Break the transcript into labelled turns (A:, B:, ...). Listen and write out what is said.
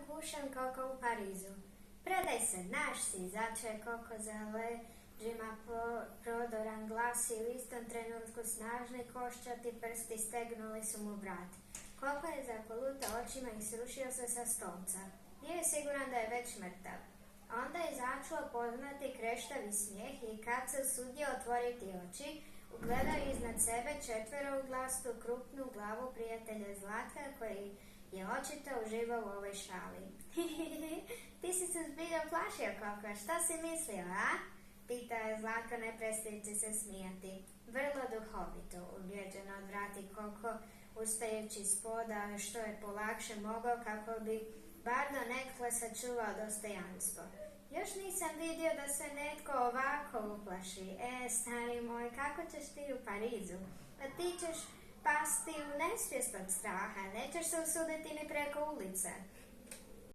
A: kušam Koko u Parizu. Predaj se, naš si, začuje Koko za leđima prodoran glas i u istom trenutku snažni koščati prsti stegnuli su mu vrat. Koko je zapolutao očima i srušio se sa stolca. Bio je siguran da je već mrtav. Onda je začuo poznati kreštavi smijeh i kad se usudio otvoriti oči, ugledao iznad sebe četverouglastu krupnu glavu prijatelja Zlatka koji je očito uživao u ovoj šali. Ti si se zbilja plašio, Koko, šta si mislio, a? Pitao je Zlatko ne prestajući se smijati. Vrlo duhovito, ubjeđeno odvrati Koko, ustajući spoda što je polakše mogao kako bi bar donekle sačuvao dostojanstvo. Još nisam vidio da se netko ovako uplaši. Stari moj, kako ćeš ti u Parizu? Pa ti ćeš pasti u nesvijest od straha, nećeš se usuditi ni preko ulice.